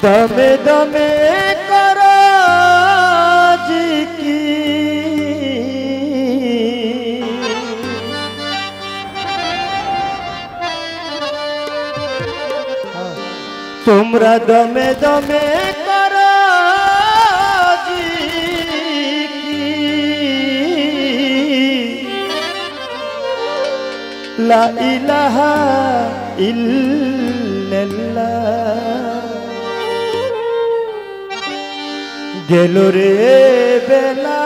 দমে দমে করো জিকির, তোমরা দমে দমে করো জিকির, লা ইলাহা ইল্লাল্লাহ। গেল রে বেলা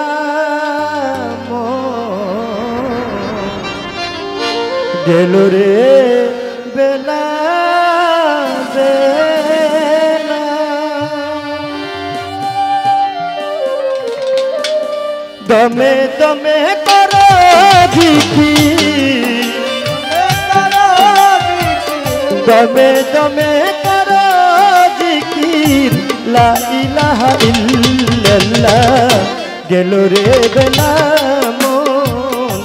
গেল রে বেলা বেলা, দমে দমে করো জিকির, দমে দমে করো জিকির, লা ইলাহা ইল্লাল্লাহ। গেল রে বেলা মন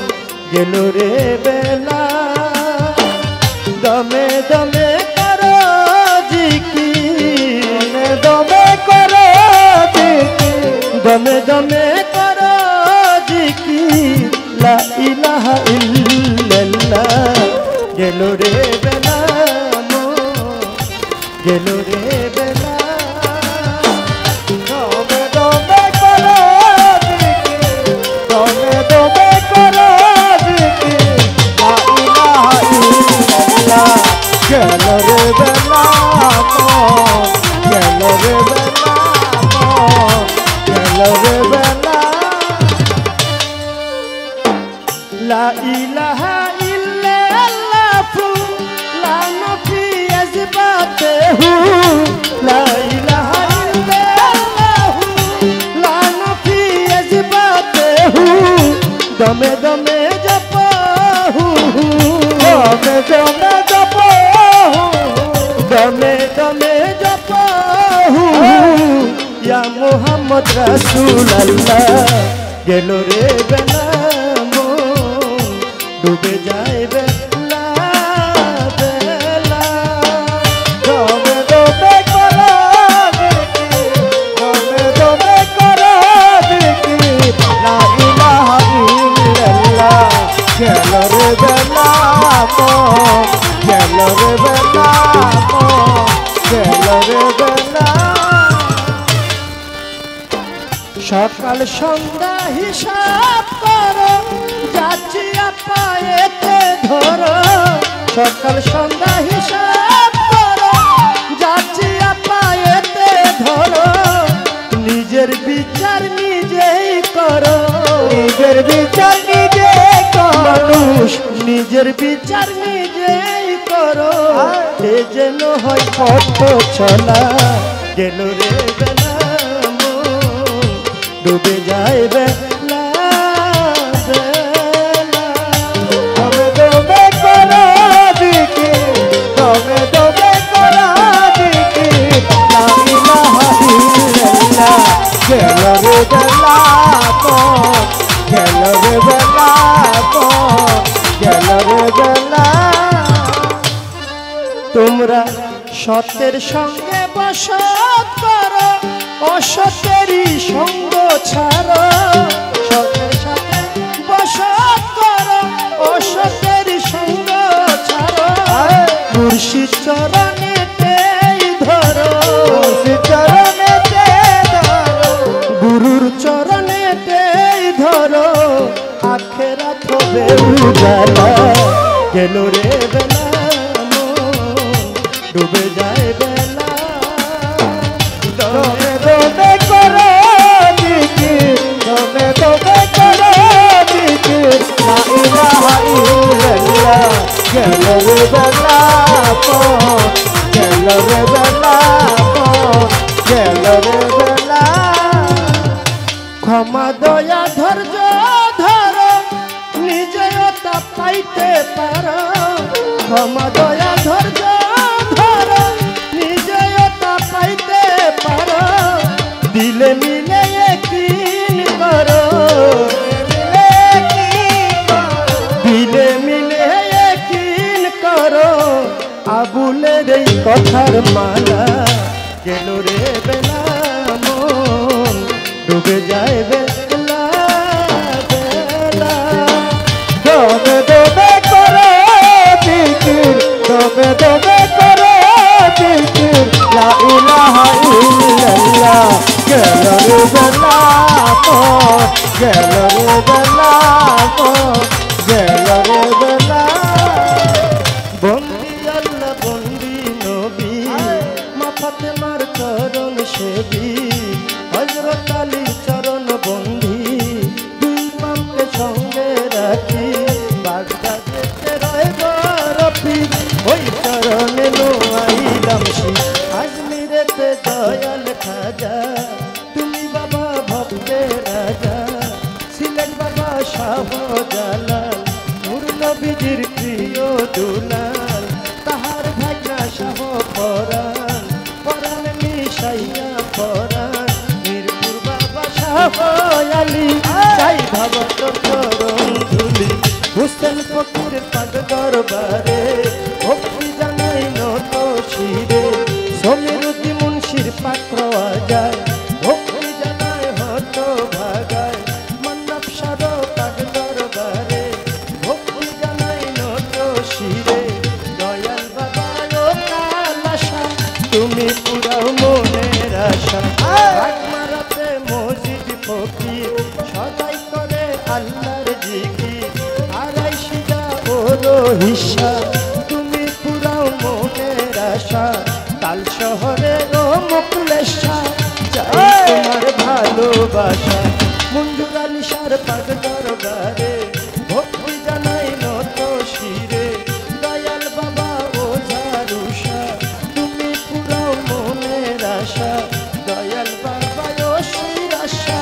গেল রে বেলা, দমে দমে করো জিকির, দমে করো জিকির, দমে দমে করো জিকির, লা ইলাহা ইল্লাল্লাহ। গেল রে বেলা মন গেল রে বেলা, দমে দমে করো জিকির, দমে দমে করো জিকির, লা ইলাহা ইল্লাল্লাহ। গেল রে বেলা মন গেল রে বেলা মন গেল রে বেলা, লা ইলাহা ইল্লাল্লাহ ফুলান ফি আজবাতেহু, লা ইলাহা ইল্লাল্লাহ ফুলান ফি আজবাতেহু, দমে দমে জপহু, দমে দমে জপহু, দমে দমে জপহু, ইয়া মুহাম্মদ রাসূলুল্লাহ। গেল রে বেলা মন ডুবে যায় বেলা বেলা, দমে দমে করো জিকির, দমে দমে করো জিকির, লা ইলাহা ইল্লাল্লাহ। গেল রে বেলা মন গেল রে বেলা মন গেল রে বেলা, সকাল সন্ধ্যা হিসাব করো যাচ্ছি পায়েতে ধরো, সকাল সন্ধ্যা হিসাব করো যাচ্ছি পায়েতে ধরো, নিজের বিচার নিজেই করো, নিজের বিচার নিজেই করো, মানুষ নিজের বিচার নিজেই করো, এ যেন হয় পথ চলা। গেল রে বেলা মন ডুবে যায় বেলা বেলা, দমে দমে করো জিকির, দমে দমে করো জিকির, লা ইলাহা ইল্লাল্লাহ। গেল রে বেলা মন গেল রে বেলা মন গেল রে বেলা, তোমরা সত্যের সঙ্গে বসত করো, অসতেরই সঙ্গ ছাড়ো, সতের সাথে বসত করো, অসতেরই সঙ্গ ছাড়ো, মুর্শিদ চরণেতেই ধরো, মুর্শিদ চরণেতেই ধরো, গুরুর চরণেতেই ধরো, আখেরাত হবে উজালা। গেল রে বেলা মন ডুবে যায় বেলা, দমে দমে করো জিকির, দমে দমে করো জিকির, লা ইলাহা ইল্লাল্লাহ। গেল রে বেলা মন গেল রে বেলা মন গেল রে বেলা, ক্ষমা দয়া ধৈর্য ধরো নিজেও তা পাইতে পারো, ক্ষমা দয়া ধৈর্য ধরো নিজেও তা পাইতে পারো, দিলে মিলে একদিন করো, দিলে মিলে একদিন করো, আবুলের এই কথার মালা। গেল রে গেল রে বেলা গেল রে বেলা গেল রে বেলা বন্দি আল্লাহ বন্দি নবী মা ফাতেমার চরণ সেবী হযরত আলীর চরণ বন্দি দুই ইমামকে সঙ্গে রাখি বাগদাদেতে রইব রফিক ওই চরণে নোয়াইলাম শিখ আজমিরেতে দয়াল খাজা তুমি বাবা ভক্তের রাজা সিলেট বাবা শাহজালাল নূর নবীজির প্রিয় দুলাল তাহার ভাগনা শাহ পরাণ পরাণ মিশাইয়া পরাণ মিরপুর বাবা শাহ আলী চাই ভাবত চরণ ধুলি হুসেন ফকির পাগ দরবারে ভক্তি জানাই নত শিরে সমীরুদ্দি মুন্সির পাত্র যায় ভক্তি জানাই হত ভাগায় মন্নব সার পাগ দরবারে ভক্তি জানাই নত শিরে দয়াল বাবা ও কালাশা তুমি পুরাও মনের আশা মারাতে মসজিদ ফকির সদাই করে আল্লাহর জিকির আড়াই শিজা ওরো হিসা তুমি পুরাও মনের আশা কাল শহরে ও মুকলেশা চাই তোমার ভালোবাসা মঞ্জুর আলী সার পাগ দরবারে ভক্তি জানাই নত শিরে দয়াল বাবা ও ঝারুষা তুমি পুরাও মনের আশা দয়াল বাবা ও শিরাশা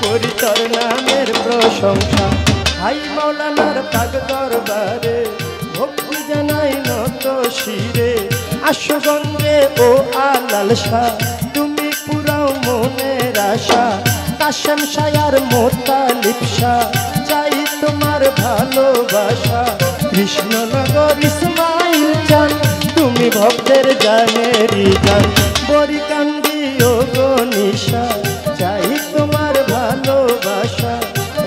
করি তোর নামের প্রশংসা হাই মাওলানার পাগ দরবারে ভক্তি জানাই নত শিরে আশুগঞ্জে ও আলাল শাহ তুমি পুরাও মনের আশা কাশেম শায়ার মোতালিব শাহ চাই তোমার ভালোবাসা কৃষ্ণনগর ইসমাইল জান তুমি ভক্তের জানেরি জান বরিকান্দি ও গনিশা চাই তোমার ভালোবাসা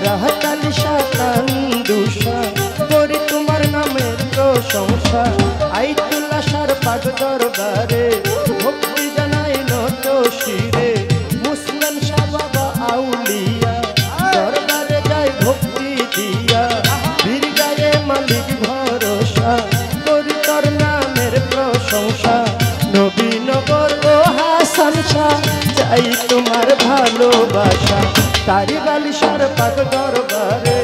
রাহাত আলী শাহ কান্দুষা করি তোমার নামের প্রশংসা আইতুল্লাহ শাহ পাগ দরবারে ভক্তি জানাই নত শিরে মুসলিম শাহ বাবা আউলিয়া দরবারে যায় ভক্তি দিয়া বীর গায়ে মালিক ভরসা করি তোর নামের প্রশংসা নবীনগর ও হাসান শাহ চাই তোমার ভালোবাসা তারিব আলী শাহ পাগ দরবারে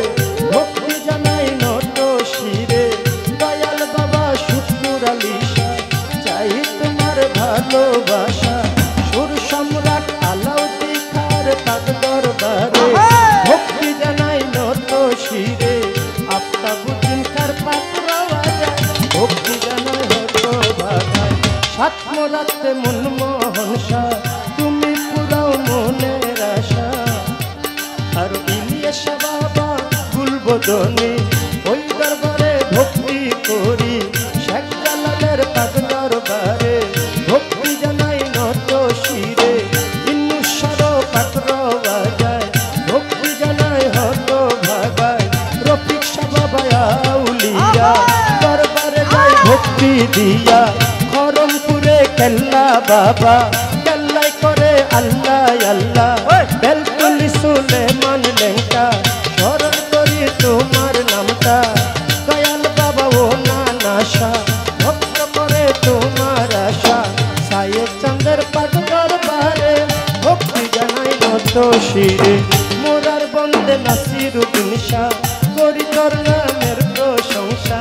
ভক্তি জানাই নত শিরে দয়াল বাবা শুক্র আলী শাহ চাই তোমার ভালোবাসা সুর সম্রাট আলাউদ্দিন খার পাগ দরবারে ভক্তি জানাই নত শিরে আফতাবুদ্দিন খার পাত্র বাজায় ভক্তি জানাই হত ভাগায় সাতমরাতে মনমোহন শাহ তুমি পুরাও মনের আশা আর ইলিয়াস বাবা গুলবদনে ওই দরবারে ভক্তি করি শেখ জালালের পাগ দরবারে ভক্তি জানাই নত শিরে ইন্নুসার পাত্র বাজায় ভক্তি জানাই হত ভাগায় রফিক শাহ বাবা আউলিয়া দরবারে যায় ভক্তি দিয়া খরমপুরে কেল্লা বাবা কেল্লাই করে আল্লাহ আল্লাহ বেলতুলি সুলেমান লেঙ্কা স্মরণ করি তোমার নামটা দয়াল বাবা ও নানাশা ভক্ত করে তোমার আশা সায়েব চন্দ্রের পাগ দরবারে ভক্তি জানাই নত শিরে মোরার বন্দে নাসিরুদ্দিন শাহ করি তোর নামের প্রশংসা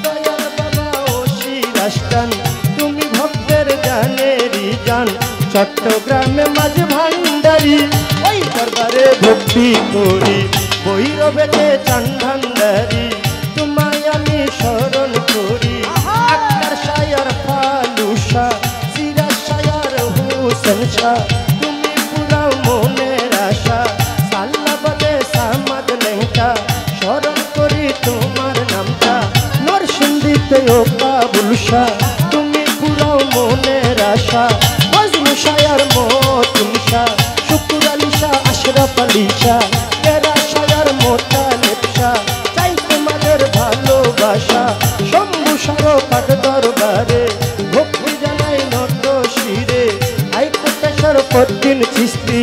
দয়াল বাবা ও শিরাস্তান তুমি ভক্তের জানেরি জান চট্টগ্রামে মাঝ ভান্ডারি ওই দরবারে ভক্তি করি বৈরবেতে চান ভান্ডারি তোমায় আমি স্মরণ করি আক্তার শায়ার ফালুসা সিরাজ শায়ার হুসেন শাহ তুমি পুরাও মনের আশা সাল্লাবাদে সামাদ লেঙ্কা স্মরণ করি তোমার নামটা নরসিংদীতে ও কাবুল শাহ তুমি পুরাও মনের আশা ফজলু শায়ার মতুন শাহ শুকুর আলী শাহ আশরাফ আলী শাহ তেরা শায়ার মোতালেব শাহ চাই তোমাদের ভালোবাসা শম্ভু শাহ পাগ দরবারে ভক্তি জানাই নত শিরে আই কোটেশ্বর পদ্মিন মঈনুদ্দিন চিশতি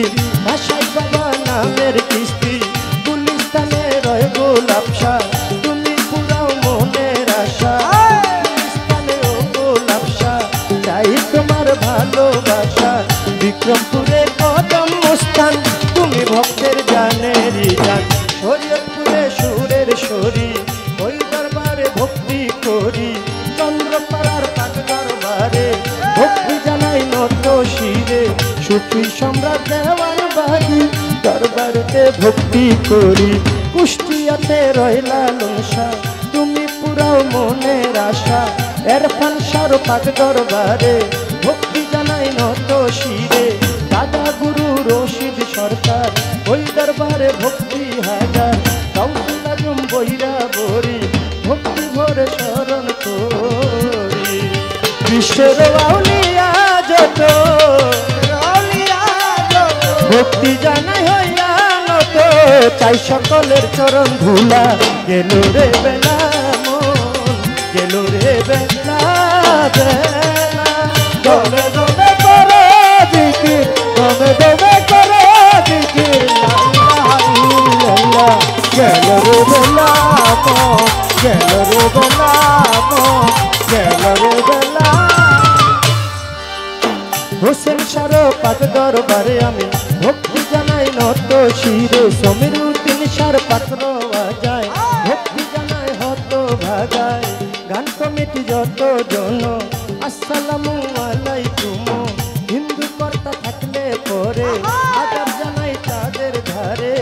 ভাষায় বাবা নামের কিস্তি গুলিস্তানে রয় গোলাপ শাহ তুমি পুরাও মনের আশা গুলিস্তানে ও গোলাপ শাহ চাই তোমার ভালোবাসা বিক্রমপুরে কদম মুস্তান তুমি ভক্তের জানেরই জান শরীয়তপুরে সুরের শরী ওই দরবারে ভক্তি করি চন্দ্রপাড়ার পাক দরবারে ভক্তি জানাই নত শিরে সুফি সম্রাট দেওয়ান বাড়ি দরবারেতে ভক্তি করি কুষ্টিয়াতে রয়লা লংসা তুমি পুরাও মনের আশা এরফান শাহর পাক দরবারে ভক্তি জানাই নত শিরে দাদা গুরু রশিদ সরকার ওই দরবারে ভক্তি হাজার কাউসুল আজম বৈরা বরি ভক্তি ভরে শরণ করি বিশ্বের আউলিয়া যত ভক্তি জানাই হইয়া নত চাই সকলের চরণ ধুলা গেল রে বেলা মন গেল রে বেলা বেলা দমে দমে করে জিকির দমে দমে করে জিকির গেল রে বেলা মন গেল রে বেলা মন গেল রে বেলা হোসেন শাহর পাক দরবারে আমি ভক্তি জানাই নত শিরে সমীরউদ্দিন শাহর পাক রওয়া যায় ভক্তি জানাই হত ভাগায় গান কমিটি যত জন আসসালামু আলাইকুম হিন্দু কর্তা থাকলে পরে আদাব জানাই তাদের ধারে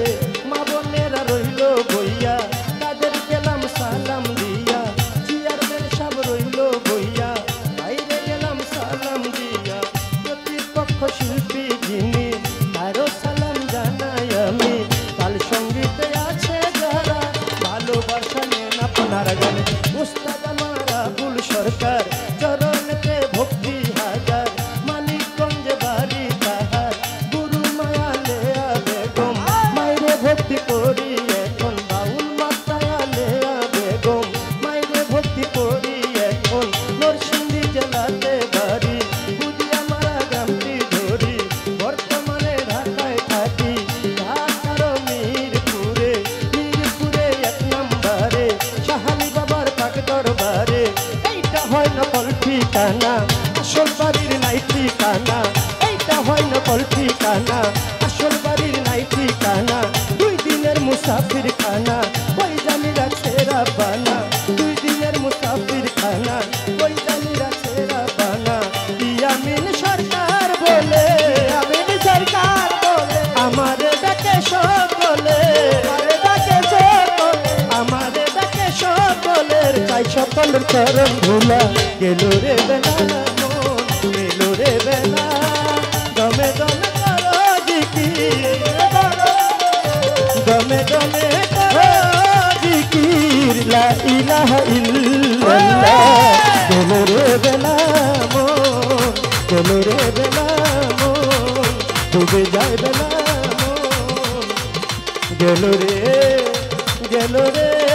মা বোনেরা রইল বইয়া তাদের গেলাম সালাম দিয়া চেয়ারম্যান সাহেব রইল বইয়া বাইরে গেলাম সালাম দিয়া প্রতিপক্ষ শিল্পী যিনি তারও সালাম জানাই আমি কাল সঙ্গীতে আছে যারা ভালোবাসা নেন আপনার গানে উস্তাদ আমার আবুল সরকার চরণেতে ভক্তি হাজার মানিকগঞ্জে বাড়ি তাহার গুরু মায়া লেয়া বেগম মাইরে ভক্তি করি এখন বাউল মাতায়া লেয়া বেগম মাইরে ভক্তি করি এখন নরসিংদী জেলাতে বাড়ি বুদিয়া মারা গ্রামটি ধরি বর্তমানে ঢাকায় থাকি ঢাকার মিরপুরে মিরপুরে এক নম্বরে শাহালি বাবার পাক দরবারে এইটা হয় নকল ঠিকানা আসল বাড়ির নাই ঠিকানা এইটা হয় নকল ঠিকানা আসল বাড়ির নাই ঠিকানা 2 দিনের মুসাফির খানা ওই জানি রাখছে রাব্বানা 2 দিনের মুসাফির খানা ওই জানি রাখছে রাব্বানা ইয়ামিন সরকার বলে আমিন সরকার বলে আমারে ডাকে সকলে আমারে ডাকে সকলে আমারে ডাকে সকলের চাই সকলের চরণ ধুলা গেল রে বেলা মন গেল রে বেলা দমে দমে করো জিকির দমে দমে করো জিকির লা ইলাহা ইল্লাল্লাহ গেল রে বেলা মন গেল রে বেলা মন ডুবে যায় বেলা মন গেল রে